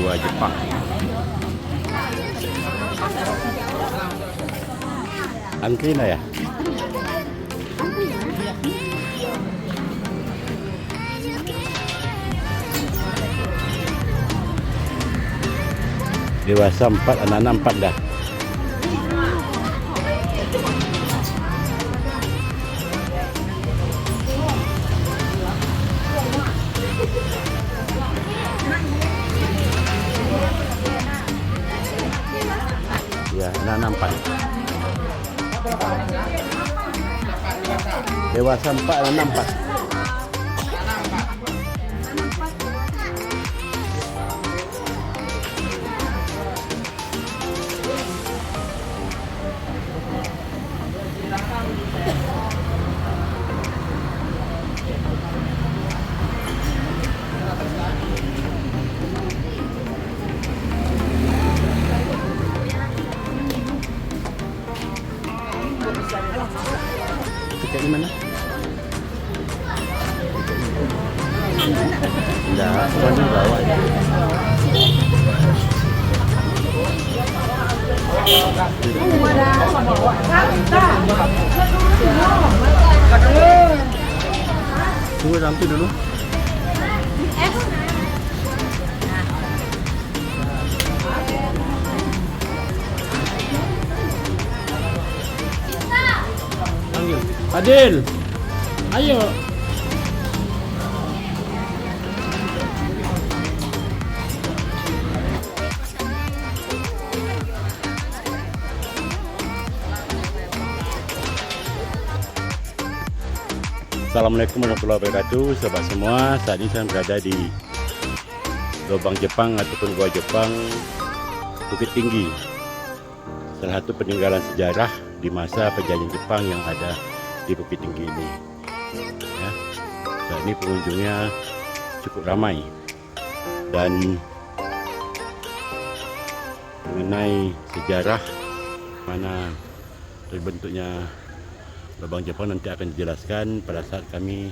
Gua Jepang. Antri na ya? Dewasa 4, anak-anak 4 dah. Ya, anak-anak 4. Dewasa 4, anak-anak 4. Tiket di mana? Enggak, semuanya bawa. Tunggu sampai dulu. Adil, ayo. Assalamualaikum warahmatullahi wabarakatuh, sahabat semua. Saat ini saya berada di Lubang Jepang ataupun Gua Jepang, Bukit Tinggi. Salah satu peninggalan sejarah di masa penjajahan Jepang yang ada di Bukit Tinggi ini. Ya, saat ini pengunjungnya cukup ramai, dan mengenai sejarah mana terbentuknya Lubang Jepang nanti akan dijelaskan pada saat kami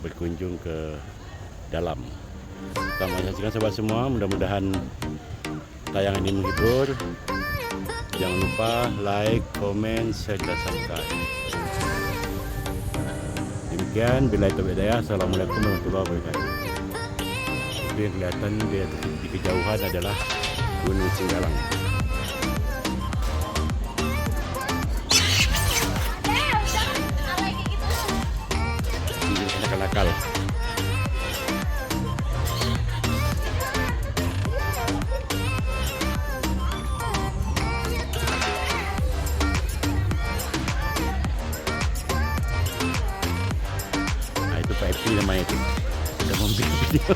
berkunjung ke dalam. Selamat menyaksikan sahabat semua, mudah-mudahan tayangan ini menghibur. Jangan lupa like, komen, share, dan subscribe. Demikian, billahi taufiq hidayah. Assalamualaikum warahmatullahi wabarakatuh. Itu yang kelihatan di kejauhan adalah Gunung Singgalang. Ini nakal-nakal. Pak Epi namanya itu, sudah membuat video.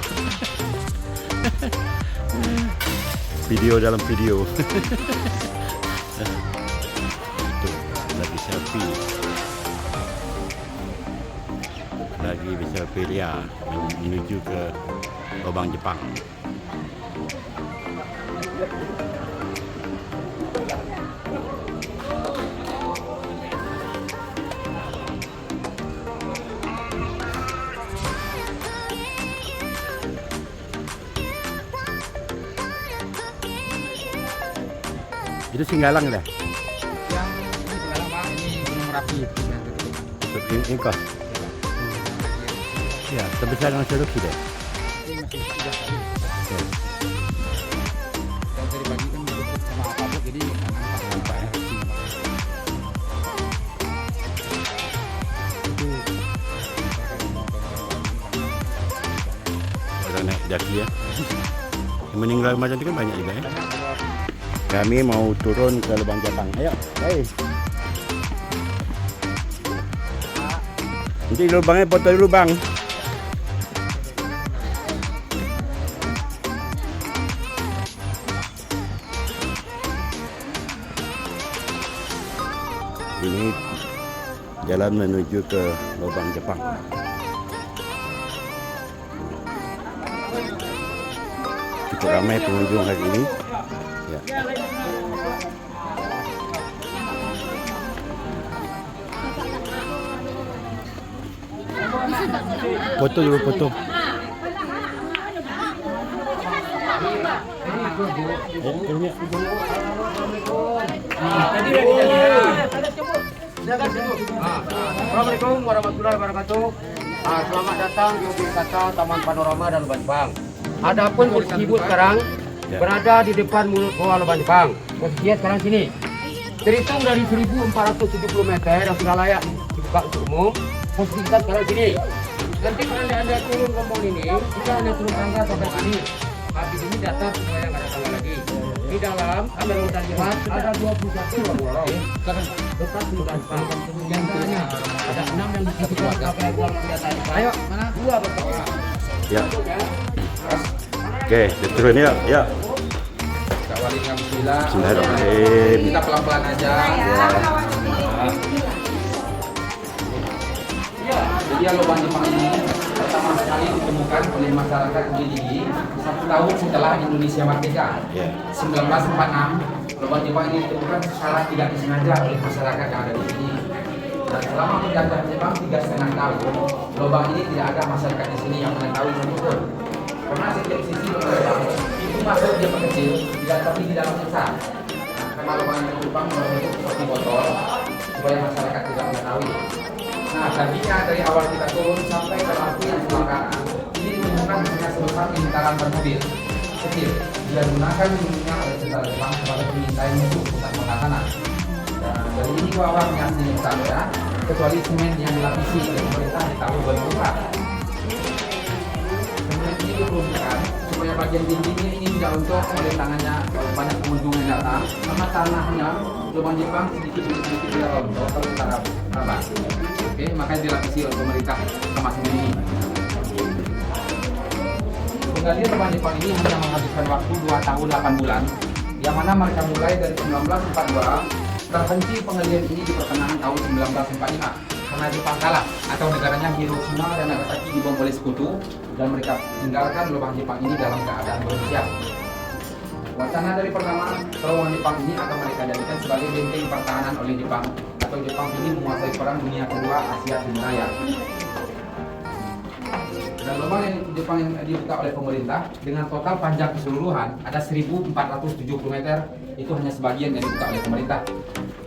Video dalam video. Itu lagi selfie, lagi selfie ria menuju ke Lubang Jepang. Itu Singgalang dah. Yang ini Singgalang Pak, ini Gunung Merapi. Ini kos. Ya, terbesar dengan Seruki deh. Ini masih 3 kali. Yang tadi pagi kan ditutup sama apa jadi nampak ya. Itu orang naik daki ya. Yang meninggal macam itu kan banyak juga ya. Kami mau turun ke Lubang Jepang. Ayo, hey. Nanti lubangnya foto dulu bang. Ini jalan menuju ke Lubang Jepang. Cukup ramai pengunjung hari ini. Ya. Foto dulu, foto. Ini. Assalamualaikum warahmatullahi wabarakatuh. Selamat datang di objek wisata Taman Panorama dan Lubang Jepang. Adapun posisi ibu sekarang berada di depan mulut Goa Lubang Jepang. Posisinya sekarang sini. Terhitung dari 1470 meter yang sudah layak dibuka untuk umum. Posisi kita sekarang sini. Nanti kalau anda turun rombong ini, kita hanya turun tangga sampai sini. Habis ini datar supaya nggak ada tangga lagi. Di dalam ada ruang jelas, ada 21 lorong. Tetap di depan. Yang tanya ada 6 yang di situ pakai ruang kelihatan. Ayo, mana? 2 berapa? Ya. Oke, turun ya. Ya. Kita awali dengan bismillah. Bismillahirrahmanirrahim. Kita pelan-pelan aja. Jadi lubang Jepang ini pertama sekali ditemukan oleh masyarakat Gili 1 tahun setelah Indonesia merdeka. 1946, lubang Jepang ini ditemukan secara tidak disengaja oleh masyarakat yang ada di sini. Dan selama menjajah Jepang 3,5 tahun, lubang ini tidak ada masyarakat di sini yang mengetahui satupun. Karena setiap sisi lubang itu masuk dia kecil, tidak seperti di dalam besar. Karena lubang yang Jepang berbentuk seperti botol, supaya masyarakat tidak mengetahui. Nah, tadinya dari awal kita turun sampai ke lampu yang sebelah kanan, ini ditemukan hanya sebesar lingkaran ban mobil kecil. Dia gunakan dulunya oleh tentara Jepang sebagai pengintai musuh pusat pertahanan. Dan dari ini ke bawah aslinya besar ya, kecuali semen yang dilapisi oleh pemerintah di tahun 2004. Semen ini diperuntukkan supaya bagian tingginya ini tidak untuk oleh tangannya banyak pengunjung yang datang, sama tanahnya lubang Jepang sedikit tidak rontok kalau kita raba. Oke, makanya dilapisi oleh pemerintah sama semen ini. Penggalian lubang Jepang ini hanya menghabiskan waktu 2 tahun 8 bulan, yang mana mereka mulai dari 1942, terhenti penggalian ini di pertengahan tahun 1945 karena Jepang kalah atau negaranya Hiroshima dan Nagasaki dibom oleh sekutu, dan mereka tinggalkan lubang Jepang ini dalam keadaan belum siap. Wacana dari pertama terowongan Jepang ini akan mereka jadikan sebagai benteng pertahanan oleh Jepang, atau Jepang ini menguasai perang dunia kedua Asia Timur Raya. Dan lubang yang Jepang yang dibuka oleh pemerintah dengan total panjang keseluruhan ada 1.470 meter, itu hanya sebagian yang dibuka oleh pemerintah.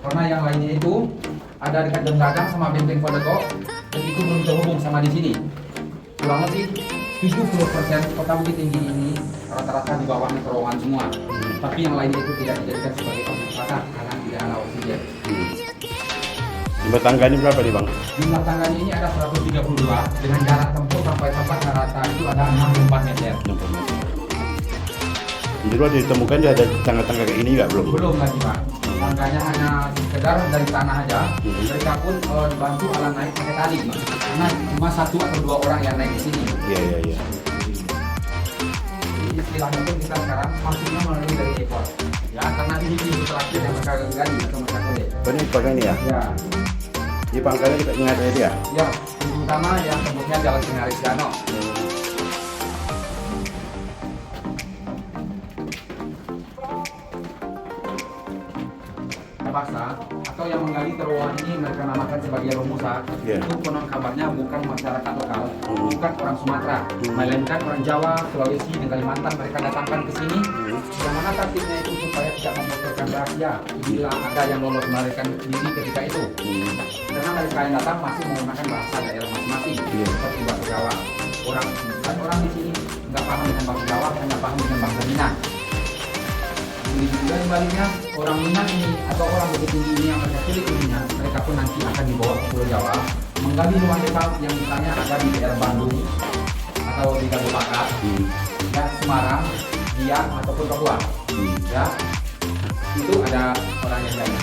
Karena yang lainnya itu ada dekat Jam Gadang sama Benteng Kodeko, dan itu belum terhubung sama di sini. Kurang lebih 70% kota Bukit Tinggi ini rata-rata di bawahnya terowongan semua. Tapi yang lainnya itu tidak dijadikan sebagai objek wisata karena tidak ada oksigen. Jumlah tangga ini berapa nih Bang? Jumlah tangganya ini ada 132 dengan jarak tempuh sampai tempat rata itu ada 64 meter. 60 meter. Jadi waktu ditemukan dia ada tangga-tangga kayak ini nggak belum? Belum lagi Pak. Tangganya hanya sekedar dari tanah aja. Mereka pun dibantu alat naik pakai tali, Pak. Karena cuma 1 atau 2 orang yang naik di sini. Iya. Jadi istilahnya pun kita sekarang masuknya melalui dari ekor. Ya, karena ini pintu terakhir yang mereka gali atau mereka kolek. Ini pangkal ini ya? Ya, Di pangkalnya kita ingat ya dia? ya. Pintu utama yang tembusnya Jalan Sinarisiano. Paksa atau yang menggali terowongan ini mereka namakan sebagai Romusa. Yeah. Itu konon kabarnya bukan masyarakat lokal, bukan orang Sumatera, melainkan orang Jawa, Sulawesi, dan Kalimantan. Mereka datangkan ke sini, yang mana taktiknya itu supaya tidak membocorkan rahasia bila ada yang lolos melarikan diri ketika itu. Karena mereka yang datang masih menggunakan bahasa daerah masing-masing, seperti bahasa Jawa. Orang di sini nggak paham dengan bahasa Jawa, hanya paham dengan bahasa Minang. Begitu juga sebaliknya, orang Minang ini atau orang Bukit Tinggi ini yang mereka pilih dirinya, mereka pun nanti akan dibawa ke Pulau Jawa menggali lubang Jepang yang misalnya ada di daerah Bandung atau di Kabupaten, ya Semarang, Biak ataupun Papua. Ya, itu ada orang yang jaga.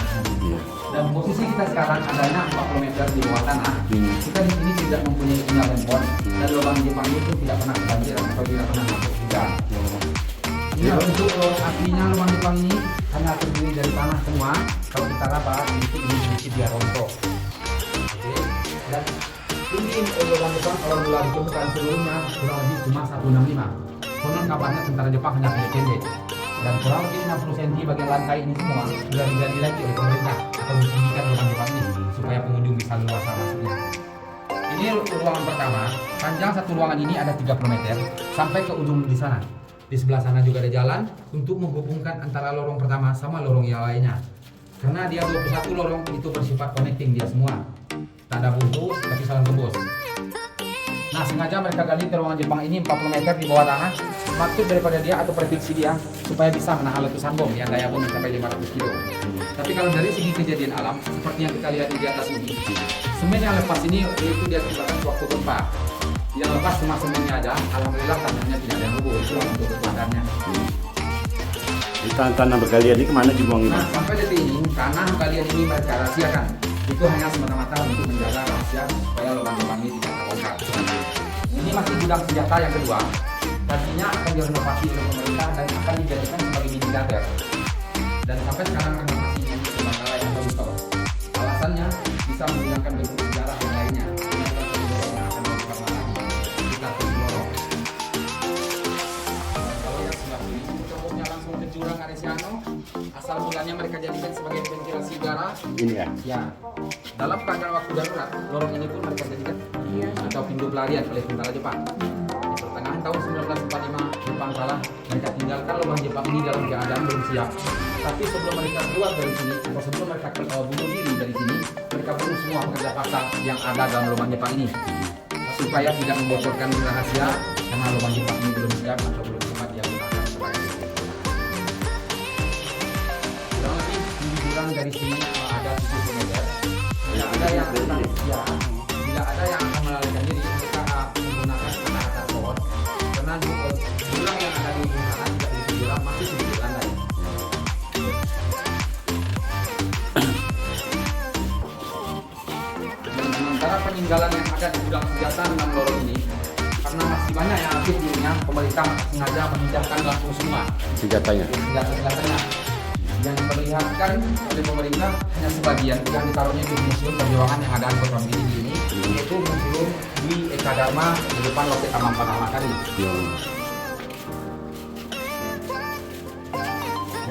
Dan posisi kita sekarang adanya 40 meter di bawah tanah. Kita di sini tidak mempunyai sinyal handphone, dan lubang Jepang itu tidak pernah kebanjiran atau tidak pernah masuk juga. Ya, untuk aslinya lubang Jepang ini hanya terdiri dari tanah semua. Kalau kita raba, sedikit dia rontok. Oke. Dan tinggi lubang Jepang kalau mulai ditemukan seluruhnya kurang lebih cuma 165. Konon kabarnya tentara Jepang hanya pendek. Dan kurang lebih 60 cm bagian lantai ini semua sudah digali lagi oleh pemerintah atau ditinggikan lubang Jepang ini supaya pengunjung bisa luas masuknya. Ini ruangan pertama. Panjang satu ruangan ini ada 30 meter sampai ke ujung di sana. Di sebelah sana juga ada jalan untuk menghubungkan antara lorong pertama sama lorong yang lainnya. Karena dia 21 lorong itu bersifat connecting dia semua. Tak ada bungkus tapi saling tembus. Nah, sengaja mereka gali terowongan Jepang ini 40 meter di bawah tanah. Maksud daripada dia atau prediksi dia supaya bisa menahan letusan bom yang daya bom mencapai 500 kilo. Tapi kalau dari segi kejadian alam seperti yang kita lihat di atas ini, semen yang lepas ini itu diakibatkan waktu gempa. Yang lepas cuma semennya aja. Alhamdulillah tanahnya tidak ada yang rubuh. Itulah untuk kekuatannya. Di tanah bergalian ini kemana dibuang ini? Nah, sampai detik ini tanah galian ini mereka rahasiakan. Itu hanya semata-mata untuk menjaga rahasia supaya lubang-lubang ini tidak terbongkar. Ini masih gudang senjata yang kedua. Tadinya akan direnovasi oleh pemerintah dan akan dijadikan sebagai mini teater. Dan sampai sekarang renovasinya ini terbengkalai yang bagus kok. Alasannya bisa menghilangkan bentuk sejarah yang lainnya. Yang akan dibuka lagi. Kita tunggu lorong. Kalau yang sebelah kiri contohnya langsung ke jurang Aresiano. Asal mulanya mereka jadikan sebagai ventilasi udara. Ini ya. Ya, dalam keadaan waktu darurat, lorong ini pun mereka jadikan atau pintu pelarian oleh tentara Jepang. Di pertengahan tahun 1945, Jepang kalah. Mereka tinggalkan lubang Jepang ini dalam keadaan belum siap. Tapi sebelum mereka keluar dari sini, atau sebelum mereka bunuh diri dari sini, mereka bunuh semua pekerja paksa yang ada dalam lubang Jepang ini, supaya tidak membocorkan rahasia karena lubang Jepang ini belum siap atau belum sempat dia gunakan sebagai kurang lebih jurang dari sini ada 70 meter. Bila ada yang akan melarikan diri, mereka menggunakan tanah atas pohon. Karena jurang yang ada di ujung sana tidak begitu jurang, masih sedikit landai. Dan sementara peninggalan yang ada di gudang senjata 6 lorong ini, karena masih banyak yang aktif dirinya, pemerintah sengaja memindahkan langsung semua Senjatanya. senjata-senjatanya. Yang diperlihatkan oleh pemerintah hanya sebagian yang ditaruhnya di museum perjuangan yang ada di Kota Bidi ini, yaitu museum di Eka Dharma di depan Loket Taman Panama tadi. Ya,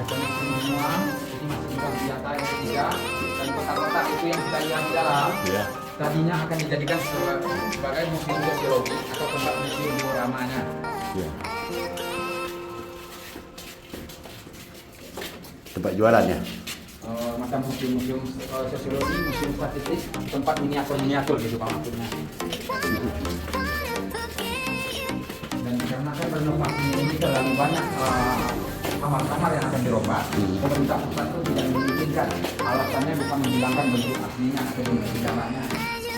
koneksi semua ini masih bukan senjata yang ketiga, dan kotak-kotak itu yang kita lihat di dalam Ya. tadinya akan dijadikan sebagai museum sosiologi atau tempat museum dioramanya. Ya. Tempat jualannya. Macam museum sosiologi, museum statistik, tempat miniatur gitu Pak maksudnya. Dan karena kan renovasi ini terlalu banyak kamar-kamar yang akan dirombak, pemerintah pusat itu tidak mengizinkan. Alasannya bukan menghilangkan bentuk aslinya atau bentuk sejarahnya,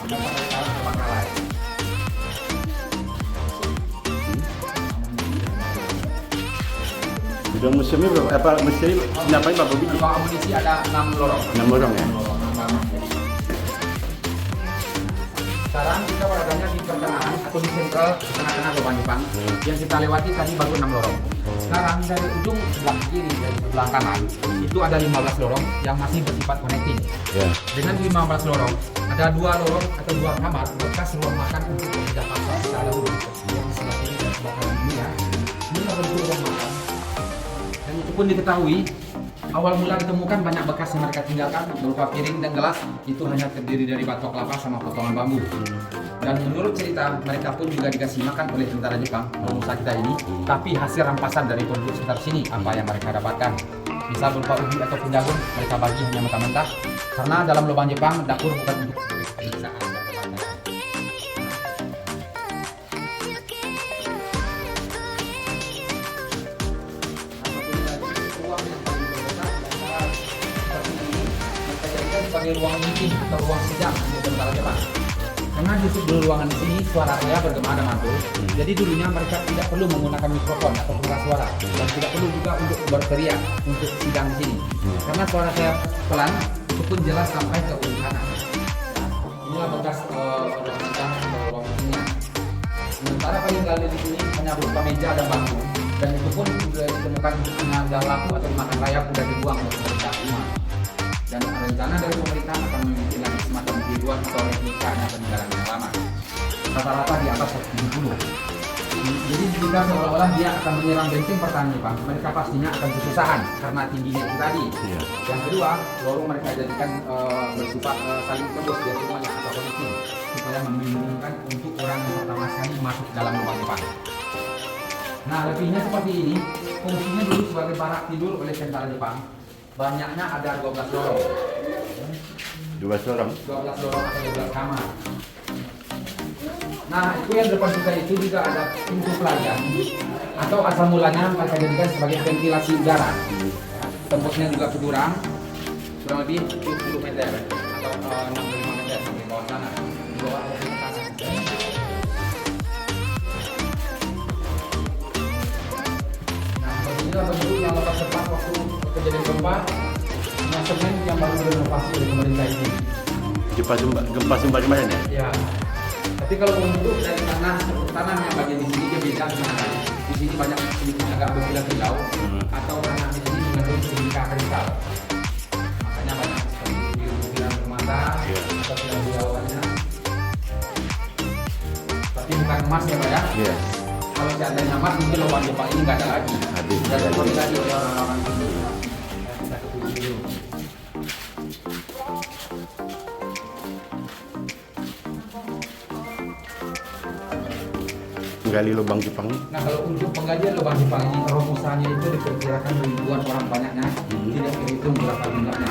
maka pada sekarang terbengkalai. Sudah museum ini berapa? Apa museum ini ngapain Pak Bobi? Ruang amunisi ada 6 lorong. 6 lorong ya. Sekarang kita beradanya di pertengahan atau di sentral tengah-tengah lubang Jepang. Yang kita lewati tadi baru 6 lorong. Sekarang dari ujung sebelah kiri dan sebelah kanan itu ada 15 lorong yang masih bersifat connecting. Ya. Dengan 15 lorong ada 2 lorong atau 2 kamar bekas ruang makan untuk pekerja paksa secara dahulu. Yang sebelah kiri dan sebelah kanan ini ya. Ini adalah ruang makan. Dan itu pun diketahui awal mula ditemukan banyak bekas yang mereka tinggalkan berupa piring dan gelas itu hanya terdiri dari batok kelapa sama potongan bambu. Dan menurut cerita mereka pun juga dikasih makan oleh tentara Jepang pengusaha kita ini, tapi hasil rampasan dari penduduk sekitar sini apa yang mereka dapatkan bisa berupa ubi ataupun jagung mereka bagi hanya mentah-mentah karena dalam lubang Jepang dapur bukan untuk penyiksaan. Sebagai ruang meeting atau ruang sidang untuk tentara Jepang. Karena di ruangan di sini suara saya bergema dan mantul. Jadi dulunya mereka tidak perlu menggunakan mikrofon atau pengeras suara dan tidak perlu juga untuk berteriak untuk sidang di sini. Karena suara saya pelan itu pun jelas sampai ke ujung kanan. Inilah bekas ruang sidang atau ruang meetingnya. Sementara peninggalan di sini hanya berupa meja dan bangku dan itu pun sudah ditemukan hanya ada lampu atau dimakan rayap sudah dibuang oleh pemerintah rumah. Dan rencana dari pemerintah akan memiliki lagi semacam tiruan atau replikanya peninggalan yang lama. Rata-rata di atas 170. Jadi jika seolah-olah dia akan menyerang benteng pertahanan Jepang, mereka pastinya akan kesusahan karena tingginya itu tadi. Iya. Yang kedua, lorong mereka jadikan bersifat saling tembus dia semuanya atau connecting supaya membingungkan untuk orang yang pertama sekali masuk dalam lubang Jepang. Nah, Nah, lebihnya seperti ini. Fungsinya dulu sebagai barak tidur oleh tentara Jepang. Banyaknya ada 12 lorong. 12 orang. 12 lorong atau 12 kamar. Nah, itu yang depan kita itu juga ada pintu pelayan atau asal mulanya mereka jadikan sebagai ventilasi udara. Tembusnya juga ke kurang lebih 70 meter atau 65 meter sampai bawah sana. Di bawah ada pemetasan. Nah, beginilah bentuk yang lepas cepat waktu kejadian gempa. Nah, semen yang baru direnovasi oleh pemerintah ini. Gempa sumber di mana nih? Ya. Tapi kalau untuk dari tanah yang bagian di sini dia beda sebenarnya. Di sini banyak sedikit agak berkilau-kilau atau tanah di sini mengandung silika kristal. Makanya banyak sekali bilang mata atau kilau-kilauannya. Tapi bukan emas ya Pak ya? Iya. Kalau seandainya emas mungkin lubang Jepang ini nggak ada lagi. Habis. Dan seperti tadi oleh orang-orang dulu. Kita ketemu dulu. Gali lubang Jepang. Nah, kalau untuk penggalian lubang Jepang ini rumusannya itu diperkirakan ribuan orang banyaknya, tidak terhitung berapa jumlahnya.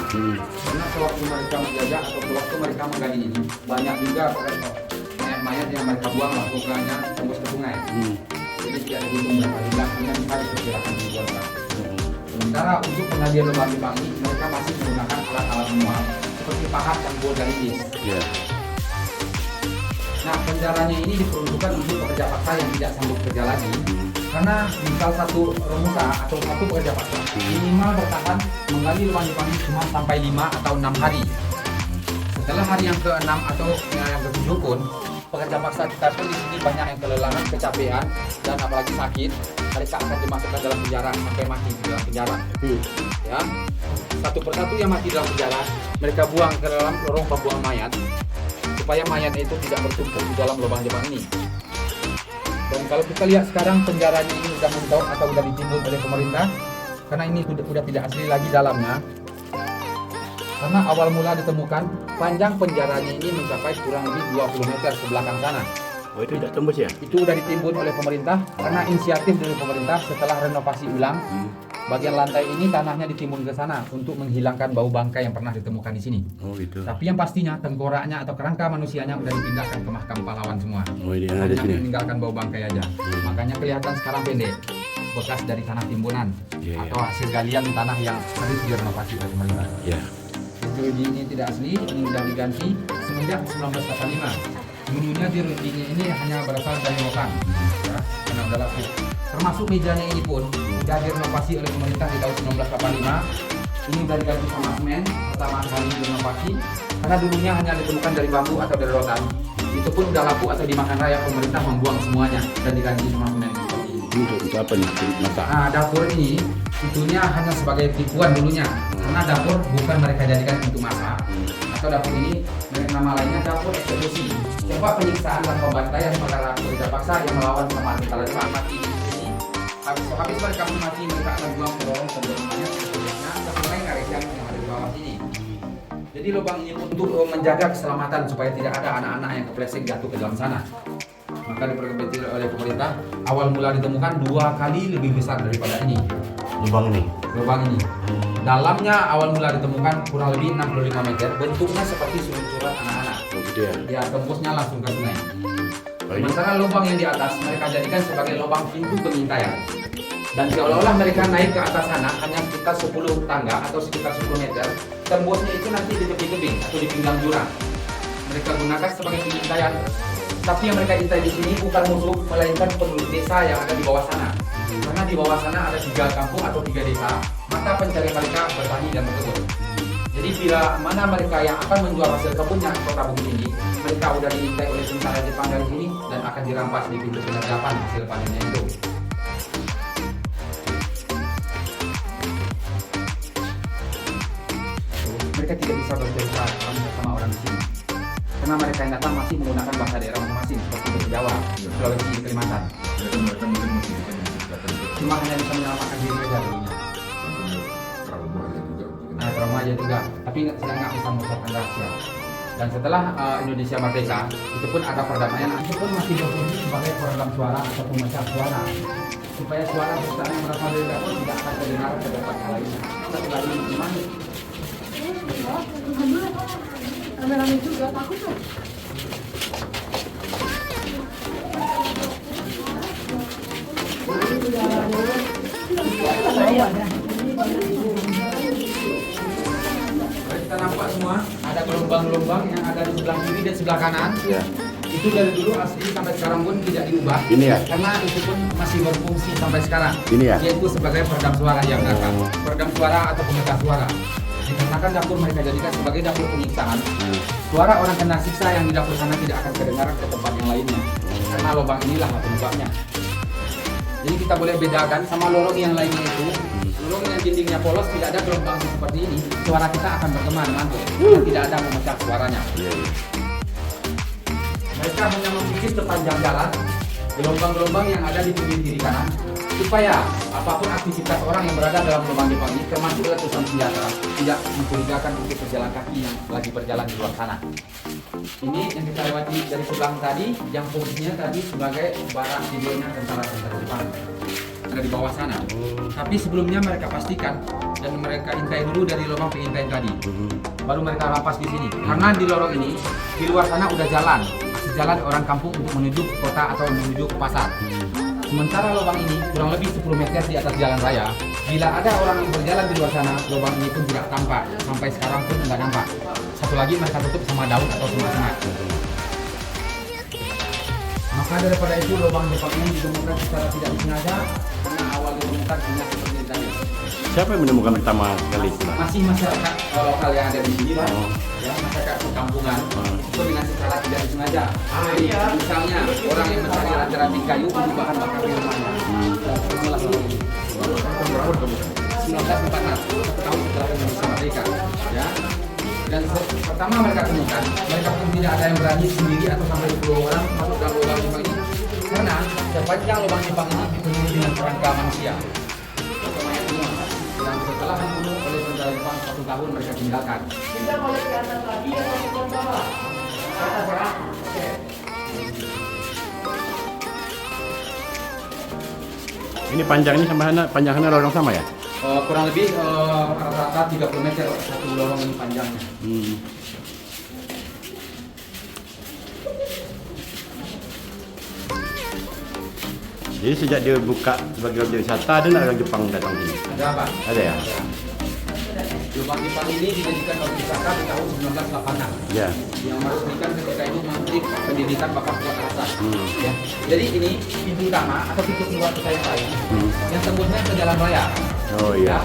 Karena sewaktu mereka menjajah atau sewaktu mereka menggali ini banyak juga mayat-mayat yang mereka buang langsung ke tembus ke sungai. Jadi tidak terhitung berapa jumlah, dengan bisa diperkirakan ribuan orang. Sementara untuk penggalian lubang Jepang ini mereka masih menggunakan alat-alat manual seperti pahat dan bor dari dis. Nah, penjaranya ini diperuntukkan untuk pekerja paksa yang tidak sanggup kerja lagi. Karena misal satu rumusa atau satu pekerja paksa minimal bertahan menggali lubang Jepang ini cuma sampai 5 atau 6 hari. Setelah hari yang ke-6 atau yang ke-7 pun pekerja paksa kita pun di sini banyak yang kelelahan, kecapean dan apalagi sakit. Mereka akan dimasukkan dalam penjara sampai mati di dalam penjara. Ya, satu persatu yang mati dalam penjara mereka buang ke dalam lorong pembuangan mayat, supaya mayat itu tidak bertumpuk di dalam lubang Jepang ini. Dan kalau kita lihat sekarang penjaranya ini sudah mentok atau sudah ditimbun oleh pemerintah, karena ini sudah tidak asli lagi dalamnya. Karena awal mula ditemukan panjang penjaranya ini mencapai kurang lebih 20 meter ke belakang sana. Oh, itu tidak tembus ya? Itu sudah ditimbun oleh pemerintah karena inisiatif dari pemerintah setelah renovasi ulang. Bagian lantai ini tanahnya ditimbun ke sana untuk menghilangkan bau bangkai yang pernah ditemukan di sini. Oh gitu. Tapi yang pastinya tengkoraknya atau kerangka manusianya udah dipindahkan ke makam pahlawan semua. Oh, ini yang ada Hanya sini. meninggalkan bau bangkai aja. Makanya kelihatan sekarang pendek. Bekas dari tanah timbunan atau hasil galian tanah yang harus direnovasi oleh pemerintah. Ya. Jeruji ini tidak asli, ini sudah diganti semenjak 1985. Dulunya jerujinya ini hanya berasal dari rotan, ya, karena udah lapis. Termasuk mejanya ini pun sudah direnovasi oleh pemerintah di tahun 1985. Ini sudah diganti sama semen pertama kali direnovasi, karena dulunya hanya ditemukan dari bambu atau dari rotan. Itu pun sudah lapuk atau dimakan raya, pemerintah membuang semuanya dan diganti sama semen seperti ini. Untuk apa nih? Masak. Nah, dapur ini itunya hanya sebagai tipuan dulunya, karena dapur bukan mereka jadikan untuk masak. Atau dapur ini nama lainnya dapur eksekusi, tempat penyiksaan dan pembantaian para pekerja paksa yang melawan sama tentara Jepang. Mati di sini. Habis mereka mati, mereka akan buang ke lorong sebelumnya ke sungai Karesian yang ada di bawah sini. Jadi lubang ini untuk menjaga keselamatan supaya tidak ada anak-anak yang kepleset jatuh ke dalam sana. Maka diperkecil oleh pemerintah. Awal mula ditemukan 2 kali lebih besar daripada ini. Lubang ini. Lubang ini. Dalamnya awal mula ditemukan kurang lebih 65 meter. Bentuknya seperti seluncuran anak-anak. Oh gitu ya. Ya, tembusnya langsung ke sungai. Oh, ini. Sementara lubang yang di atas mereka jadikan sebagai lubang pintu pengintaian. Dan seolah-olah mereka naik ke atas sana hanya sekitar 10 tangga atau sekitar 10 meter. Tembusnya itu nanti di tebing-tebing atau di pinggang jurang. Mereka gunakan sebagai pengintaian. Tapi yang mereka intai di sini bukan musuh, melainkan penduduk desa yang ada di bawah sana. Karena di bawah sana ada 3 kampung atau 3 desa, maka pencari mereka bertani dan berkebun. Jadi bila mana mereka yang akan menjual hasil kebunnya ke kota Bukit Tinggi, mereka sudah diintai oleh tentara Jepang dari sini dan akan dirampas di pintu penyergapan hasil panennya itu. Mereka tidak bisa berbicara sama orang di sini. Karena mereka yang datang masih menggunakan bahasa daerah masing-masing seperti bahasa Jawa, Sulawesi, Kalimantan. Mereka mungkin masih bisa menciptakan Cuma hanya bisa menyelamatkan diri mereka dulunya. trauma juga. Nah, trauma aja juga, tapi sedang nggak bisa mengucapkan rahasia. Dan setelah Indonesia merdeka, itu pun ada perdamaian. Itu pun masih berfungsi sebagai peredam suara atau pemecah suara, supaya suara besar yang berasal dari dapur tidak akan terdengar ke tempat yang lainnya. Satu lagi gimana? Rame-rame juga, takut tuh. Kita nampak semua ada gelombang-gelombang yang ada di sebelah kiri dan sebelah kanan. Ya. Itu dari dulu asli sampai sekarang pun tidak diubah. Ini ya? Karena itu pun masih berfungsi sampai sekarang. Ini ya? Yaitu sebagai peredam suara yang akan peredam suara atau pemecah suara. Dikarenakan dapur mereka jadikan sebagai dapur penyiksaan. Suara orang kena siksa yang di dapur sana tidak akan terdengar ke tempat yang lainnya. Karena lubang inilah penyebabnya. Jadi kita boleh bedakan sama lorong yang lainnya itu. Lorong yang dindingnya polos tidak ada gelombang seperti ini. Suara kita akan bergema dengan dan tidak ada memecah suaranya. Iya, iya. Mereka hanya memikir sepanjang jalan gelombang-gelombang yang ada di pinggir kiri kanan supaya apapun aktivitas orang yang berada dalam lubang Jepang ini termasuk letusan senjata tidak mencurigakan untuk pejalan kaki yang lagi berjalan di luar sana. Ini yang kita lewati dari sebelah tadi yang fungsinya tadi sebagai barak tidurnya tentara-tentara Jepang ada di bawah sana. Tapi sebelumnya mereka pastikan dan mereka intai dulu dari lubang pengintai tadi. Baru mereka rampas di sini. Karena di lorong ini di luar sana udah jalan orang kampung untuk menuju ke kota atau menuju ke pasar. Sementara lubang ini kurang lebih 10 meter di atas jalan raya. Bila ada orang yang berjalan di luar sana, lubang ini pun tidak tampak. Sampai sekarang pun tidak nampak. Satu lagi mereka tutup sama daun atau semak-semak. Maka daripada itu lubang Jepang ini ditemukan secara tidak disengaja karena awal ditemukan hanya seperti tadi. Siapa yang menemukan pertama kali itu, Pak? Masih masyarakat lokal yang ada di sini, Pak. Ya, masyarakat perkampungan itu dengan secara tidak disengaja. Misalnya orang yang mencari ranting-ranting kayu untuk bahan bakar di rumahnya. Inilah lorong ini. 1946, 1 tahun setelah Indonesia merdeka. Ya. Dan pertama mereka temukan, mereka pun tidak ada yang berani sendiri atau sampai 20 orang masuk dalam lubang Jepang ini. Karena sepanjang lubang Jepang ini dipenuhi dengan kerangka manusia. Dan setelah dibunuh oleh tentara Jepang 1 tahun mereka tinggalkan. Kita boleh ke atas lagi atau ke bawah? Ke atas ya? Oke. Ini panjangnya sama panjangnya lorong sama ya? Kurang lebih rata-rata 30 meter satu lorong ini panjangnya. Jadi sejak dia buka sebagai objek wisata, ada nak orang Jepang datang sini? Ada apa? Ada ya? Lubang Jepang ini didirikan oleh wisata di tahun 1986. Ya. Yang meresmikan ketika itu Menteri Pendidikan Bapak Fuad Hasan. Ya. Jadi ini pintu utama atau pintu keluar ke saya lain yang tembusnya ke jalan raya. Oh iya.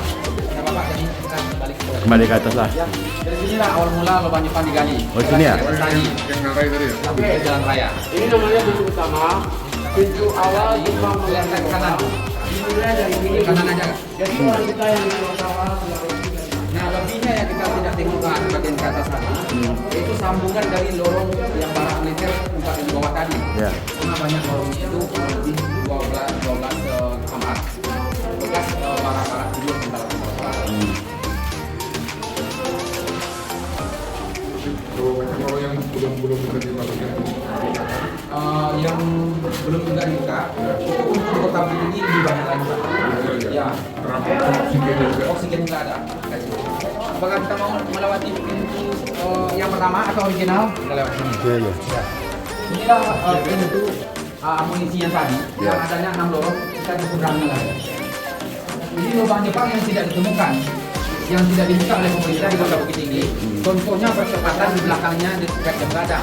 Ya, Bapak, jadi kita kembali ke Kembali ke atas lah. Ya, dari sinilah awal mula lubang Jepang digali. Oh, sini ya? Tadi Yang ngarai tadi ya? sampai ke jalan raya. Ini namanya pintu utama. Pintu awal Jepang Lihat ke kanan. dimulai dari sini. Kanan aja. Jadi orang kita yang di Jawa, Sulawesi, dan Nah, lebihnya yang kita tidak temukan bagian ke atas tadi, itu sambungan dari lorong yang para militer tempat di bawah tadi. Ya. Karena banyak lorongnya itu lebih 12 kamar bekas para tidur tentara-tentara. Kalau yang belum bisa dimasukin Yang belum juga dibuka, itu untuk kota ini lebih banyak lagi, Pak. Ya, terampil oksigen juga. oksigen nggak ada. Apakah kita mau melewati pintu yang pertama atau original? Kita lewat sini. Iya, iya. Ya. Inilah pintu amunisi yang tadi, Ya. yang adanya 6 lorong, kita di seberangnya lagi. Ini lubang Jepang yang tidak ditemukan, yang tidak dibuka oleh pemerintah di Kota Bukit Tinggi. Contohnya percepatan di belakangnya di dekat Jembatan,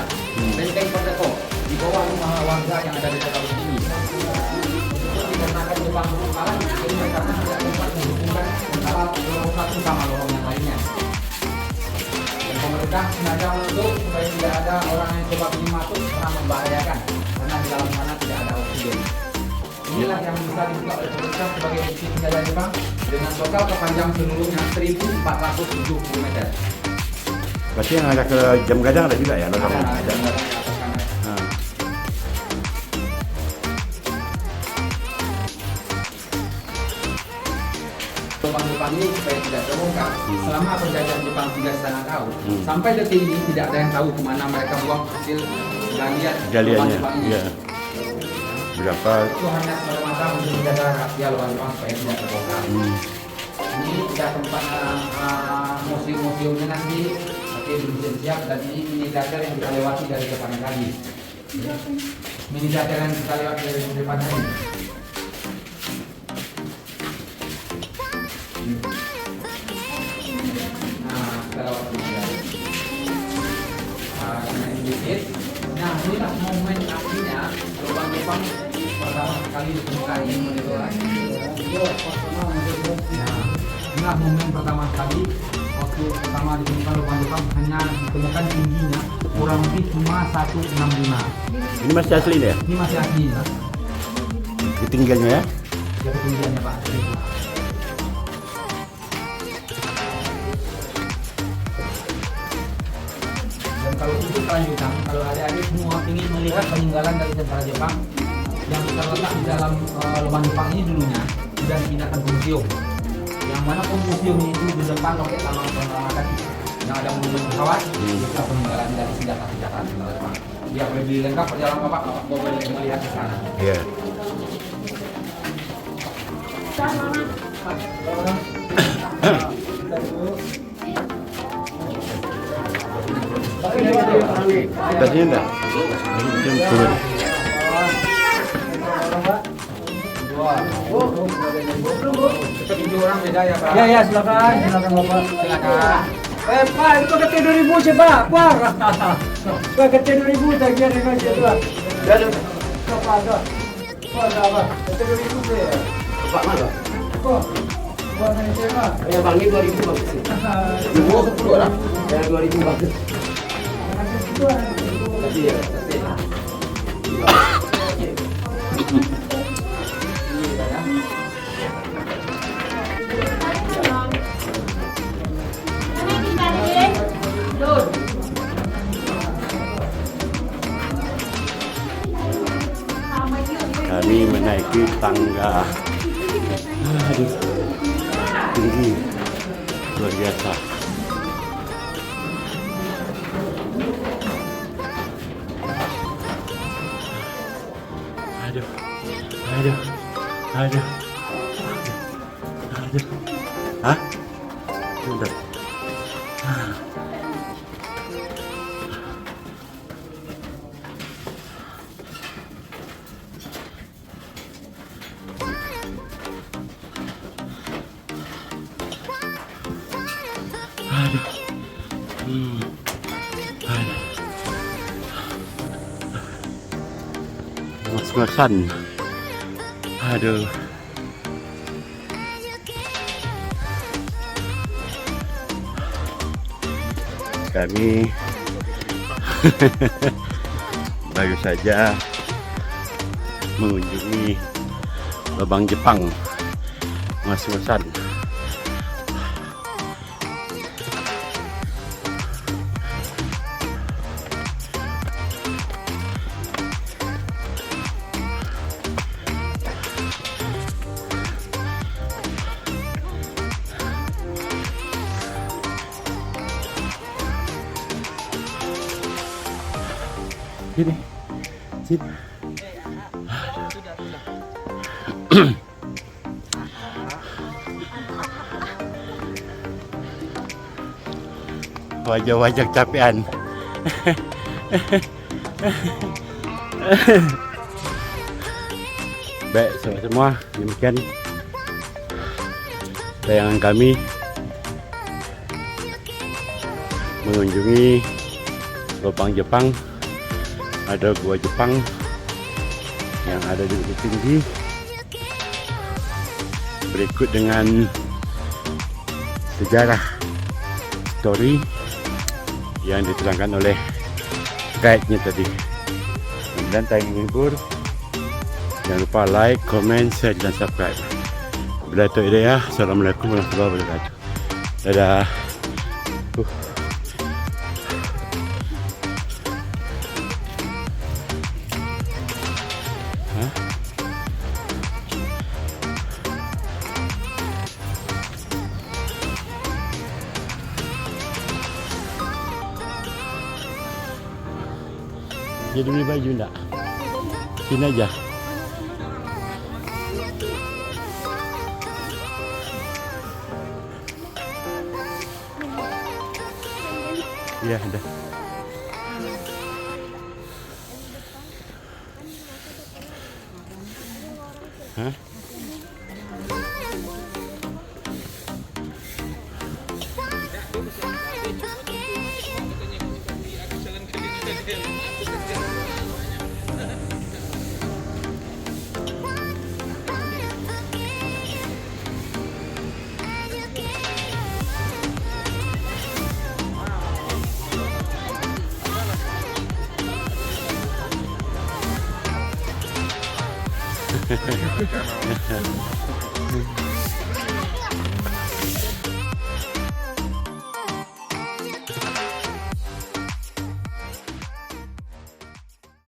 Benteng Perdeko, di bawah rumah warga yang ada di Kota Bukit Tinggi. Itu dikarenakan Jepang kalah, jadi mereka pun tidak sempat menghubungkan antara lorong satu sama lorong yang lainnya. Dan pemerintah sengaja menutup supaya tidak ada orang yang coba ingin masuk karena membahayakan, karena di dalam sana tidak ada oksigen. Inilah yang bisa dibuka oleh pemerintah sebagai bukti penjajah Jepang dengan total kepanjang seluruhnya 1.470 meter. Berarti yang ada ke jam gadang ada juga ya lorongnya? Ada. Nah. Lubang Lubang Jepang ini supaya tidak terbongkar. Selama penjajahan Jepang 3,5 tahun, Hmm. sampai detik ini tidak ada yang tahu kemana mereka buang hasil galian Lubang Galiannya. Jepang ini. Ya. Berapa? Itu hanya semata-mata untuk menjaga rahasia Lubang Jepang supaya tidak terbongkar. Ini tidak tempat museum-museumnya nanti, tapi belum siap, dan ini mini teater yang kita lewati dari depan tadi. Mini teater yang kita lewati dari depan tadi. Nah, kita lewat ini. Ini sedikit. Nah, inilah momen akhirnya Lubang Jepang pertama kali ditemukan di Indonesia. Nah, inilah momen pertama kali waktu pertama ditemukan Lubang Jepang, hanya ditemukan tingginya kurang lebih cuma 165. Ini masih asli ya? Ini masih asli ya. Ketinggiannya ya? Ya ketinggiannya Pak. Dan kalau untuk kelanjutan, kalau adik-adik semua ingin melihat peninggalan dari tentara Jepang yang terletak di dalam Lubang Jepang ini dulunya sudah dipindahkan ke museum. Yang mana pun museum itu di depan loket taman penyelamatan tadi yang ada monumen pesawat, itu peninggalan dari senjata-senjata tentara Jepang. Dia boleh beli lengkap perjalanan bapak boleh melihat ke sana. Iya. Tadi enggak? Turun. Cepat 7 orang beda ya Pak. Ya silakan Bapak. Silakan. Pak, itu kecil 2000 sih Pak, Pak. Pak kecil 2000 tak kira dengan dia Pak. Ya, Pak ada. Pak ada apa? Kecil 2000 sih. Pak mana? Pak. Pak ini siapa? Ya Bang ini 2000 bagus sih. 10 lah. Ya 2000 bagus. Tadi ya. Kami menaiki tangga. Aduh, tinggi, luar biasa. Aduh, aduh, aduh, aduh. Hah? Sudah. Aduh. Aduh. Ngos-ngosan. Aduh. Kami baru saja mengunjungi Lubang Jepang. Ngos-ngosan. Sini, sini. Wajah-wajah capean. Baik, semua demikian tayangan kami mengunjungi Lubang Jepang. Ada gua Jepang yang ada di Bukit Tinggi. Berikut dengan sejarah story yang diterangkan oleh guide-nya tadi. Kemudian tayang menghibur. Jangan lupa like, comment, share dan subscribe. Bila itu ya. Assalamualaikum warahmatullahi wabarakatuh. Dadah. Jadi beli baju enggak? Sini aja. Iya, udah. Hah?